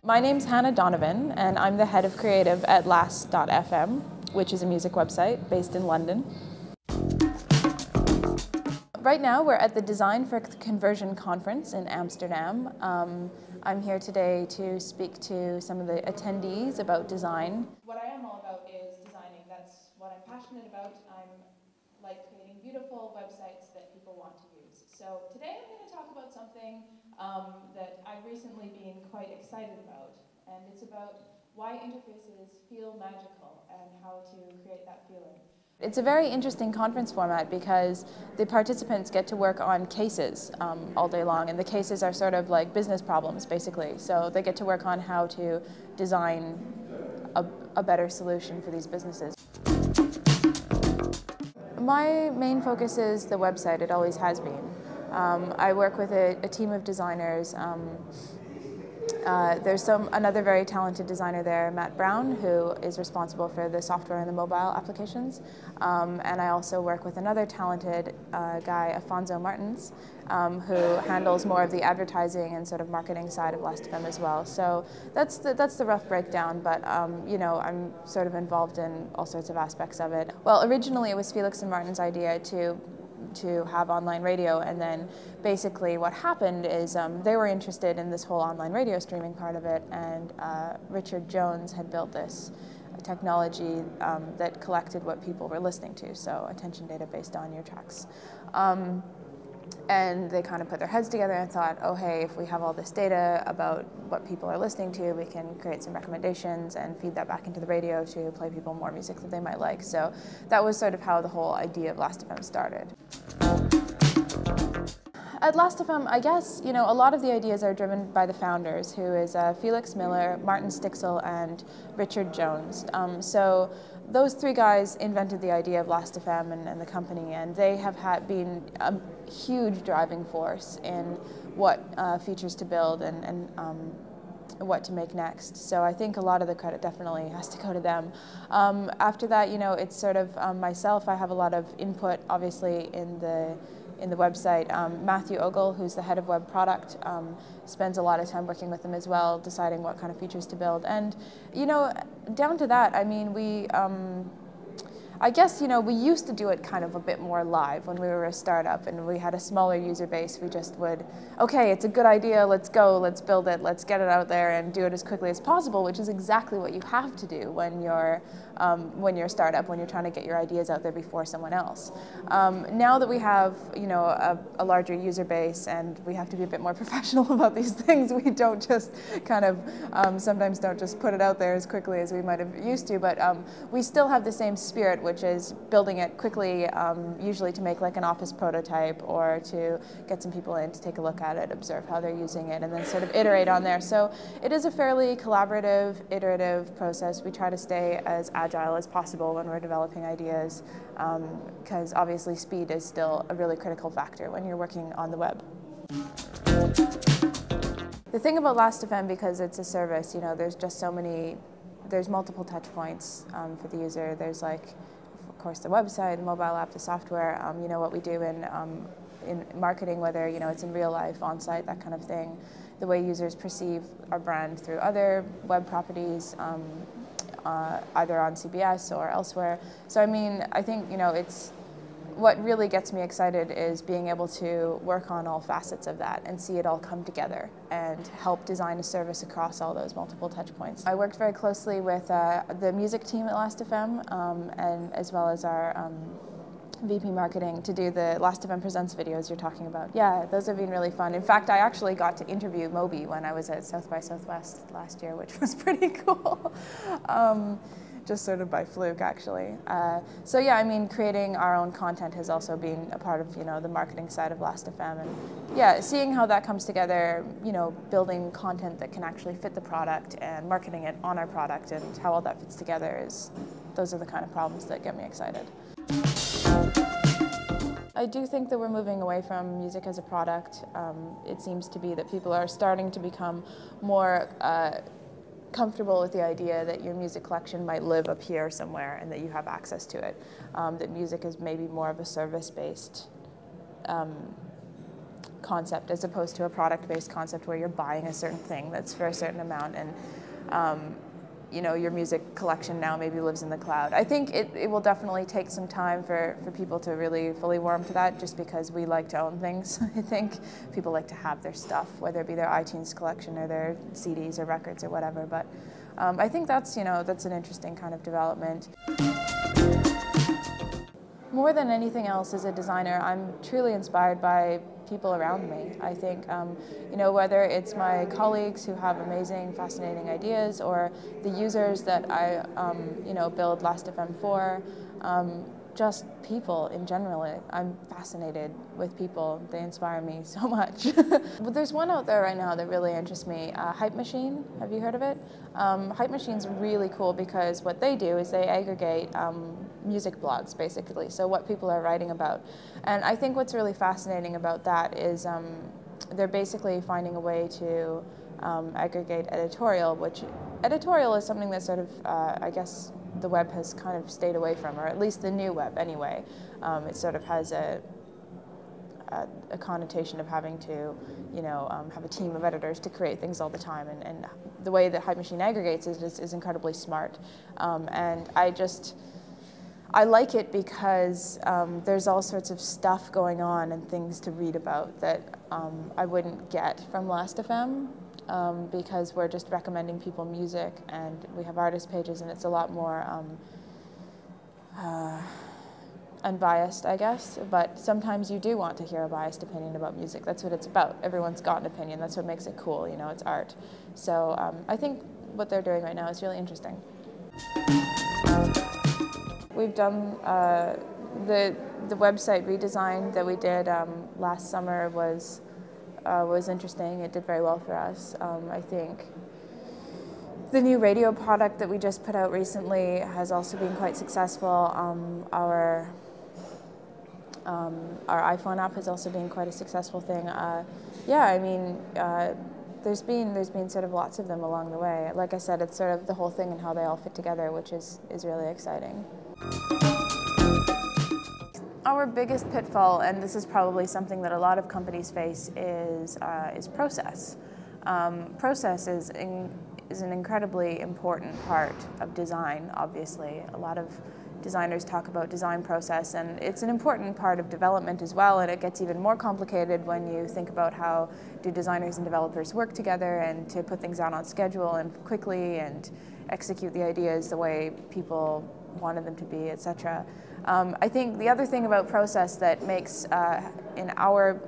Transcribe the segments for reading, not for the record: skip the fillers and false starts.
My name's Hanna Donovan, and I'm the head of creative at Last.fm, which is a music website based in London. Right now, we're at the Design for Conversion conference in Amsterdam. I'm here today to speak to some of the attendees about design. What I am all about is designing. That's what I'm passionate about. I'm like creating beautiful websites that people want to use. So today I'm going to talk about something that I've recently been quite excited about, and it's about why interfaces feel magical and how to create that feeling. It's a very interesting conference format because the participants get to work on cases all day long, and the cases are sort of like business problems basically. So they get to work on how to design a better solution for these businesses. My main focus is the website. It always has been. I work with a team of designers. There's another very talented designer there, Matt Brown, who is responsible for the software and the mobile applications. And I also work with another talented guy, Afonso Martins, who handles more of the advertising and sort of marketing side of Last.fm as well. So that's the rough breakdown, but you know, I'm sort of involved in all sorts of aspects of it. Well, originally it was Felix and Martin's idea to have online radio, and then basically what happened is they were interested in this whole online radio streaming part of it, and Richard Jones had built this technology that collected what people were listening to, so attention data based on your tracks. And they kind of put their heads together and thought, oh hey, if we have all this data about what people are listening to, we can create some recommendations and feed that back into the radio to play people more music that they might like. So that was sort of how the whole idea of Last.fm started. At Last.fm, I guess, you know, a lot of the ideas are driven by the founders, who is Felix Miller, Martin Stixel, and Richard Jones. So those three guys invented the idea of Last.fm and the company, and they have been a huge driving force in what features to build and what to make next. So I think a lot of the credit definitely has to go to them. After that, you know, it's sort of myself. I have a lot of input, obviously, in the website. Matthew Ogle, who's the head of web product, spends a lot of time working with them as well, deciding what kind of features to build. And, you know, down to that, I mean, I guess, you know, we used to do it kind of a bit more live when we were a startup and we had a smaller user base. We just would, okay, it's a good idea, let's go, let's build it, let's get it out there and do it as quickly as possible, which is exactly what you have to do when you're a startup, when you're trying to get your ideas out there before someone else. Now that we have, you know, a larger user base and we have to be a bit more professional about these things, we don't just kind of, sometimes don't just put it out there as quickly as we might have used to, but we still have the same spirit, which is building it quickly, usually to make like an office prototype or to get some people in to take a look at it, observe how they're using it, and then sort of iterate on there. So it is a fairly collaborative, iterative process. We try to stay as agile as possible when we're developing ideas, because obviously speed is still a really critical factor when you're working on the web. The thing about Last.fm, because it's a service, you know, there's just so many, there's multiple touch points for the user. There's like, of course, the website, the mobile app, the software, you know, what we do in marketing, whether, you know, it's in real life, on-site, that kind of thing, the way users perceive our brand through other web properties, either on CBS or elsewhere. So, I mean, I think, you know, it's, what really gets me excited is being able to work on all facets of that and see it all come together and help design a service across all those multiple touch points. I worked very closely with the music team at Last.fm and as well as our VP marketing to do the Last.fm Presents videos you're talking about. Yeah, those have been really fun. In fact, I actually got to interview Moby when I was at South by Southwest last year, which was pretty cool. Just sort of by fluke, actually. So yeah, I mean, creating our own content has also been a part of, you know, the marketing side of Last.fm, and yeah, seeing how that comes together, you know, building content that can actually fit the product and marketing it on our product and how all that fits together those are the kind of problems that get me excited. I do think that we're moving away from music as a product. It seems to be that people are starting to become more comfortable with the idea that your music collection might live up here somewhere and that you have access to it. That music is maybe more of a service-based concept as opposed to a product-based concept where you're buying a certain thing that's for a certain amount, and you know, your music collection now maybe lives in the cloud. I think it will definitely take some time for people to really fully warm to that, just because we like to own things. I think people like to have their stuff, whether it be their iTunes collection or their CDs or records or whatever. But I think that's, you know, that's an interesting kind of development. More than anything else, as a designer, I'm truly inspired by people around me. I think, you know, whether it's my colleagues who have amazing, fascinating ideas, or the users that I, you know, build Last.fm for, just people in general. I'm fascinated with people. They inspire me so much. But there's one out there right now that really interests me, Hype Machine. Have you heard of it? Hype Machine's really cool because what they do is they aggregate music blogs, basically, so what people are writing about. And I think what's really fascinating about that is they're basically finding a way to aggregate editorial, which editorial is something that sort of, I guess, the web has kind of stayed away from, or at least the new web anyway. It sort of has a connotation of having to, you know, have a team of editors to create things all the time, and the way that Hype Machine aggregates is incredibly smart. And I like it because there's all sorts of stuff going on and things to read about that I wouldn't get from Last.fm. Because we're just recommending people music, and we have artist pages, and it's a lot more unbiased, I guess. But sometimes you do want to hear a biased opinion about music. That's what it's about. Everyone's got an opinion. That's what makes it cool, you know, it's art. So I think what they're doing right now is really interesting. We've done the website redesign that we did last summer was interesting. It did very well for us. I think the new radio product that we just put out recently has also been quite successful. Our iPhone app has also been quite a successful thing. Yeah, I mean, there's been sort of lots of them along the way. Like I said, it's sort of the whole thing and how they all fit together, which is really exciting. Our biggest pitfall, and this is probably something that a lot of companies face, is process. Process is an incredibly important part of design, obviously. A lot of designers talk about design process, and it's an important part of development as well, and it gets even more complicated when you think about how do designers and developers work together, and to put things out on schedule and quickly and execute the ideas the way people wanted them to be, etc. I think the other thing about process that makes, in our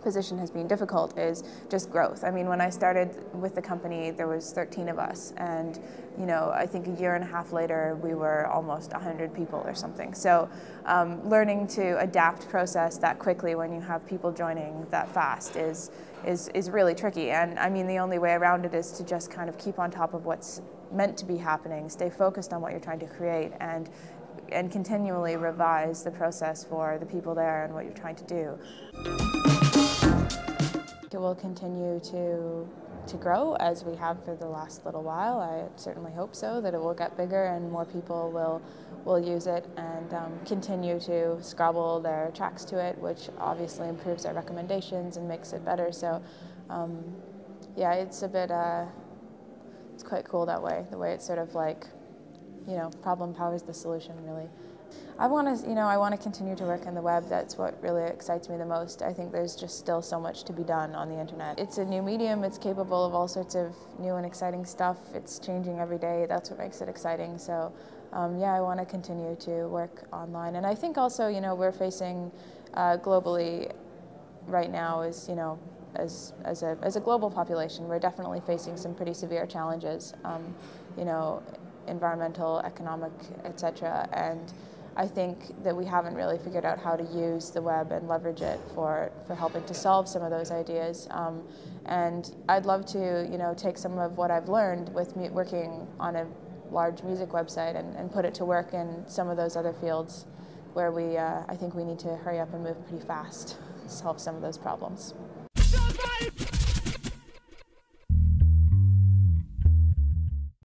position has been difficult is just growth. I mean, when I started with the company, there was 13 of us, and you know, I think a year and a half later, we were almost 100 people or something. So learning to adapt process that quickly when you have people joining that fast is really tricky. And I mean, the only way around it is to just kind of keep on top of what's meant to be happening, stay focused on what you're trying to create, and continually revise the process for the people there and what you're trying to do. It will continue to grow as we have for the last little while. I certainly hope so, that it will get bigger and more people will use it and continue to scrabble their tracks to it, which obviously improves our recommendations and makes it better. So yeah, it's a bit, it's quite cool that way, the way it's sort of like, you know, problem powers the solution, really. I want to continue to work on the web. That's what really excites me the most. I think there's just still so much to be done on the internet. It's a new medium. It's capable of all sorts of new and exciting stuff. It's changing every day. That's what makes it exciting. So yeah, I want to continue to work online. And I think also, you know, we're facing globally right now is, you know, as a global population, we're definitely facing some pretty severe challenges, you know, environmental, economic, etc. And I think that we haven't really figured out how to use the web and leverage it for helping to solve some of those ideas. And I'd love to, you know, take some of what I've learned with working on a large music website and put it to work in some of those other fields where I think we need to hurry up and move pretty fast to solve some of those problems.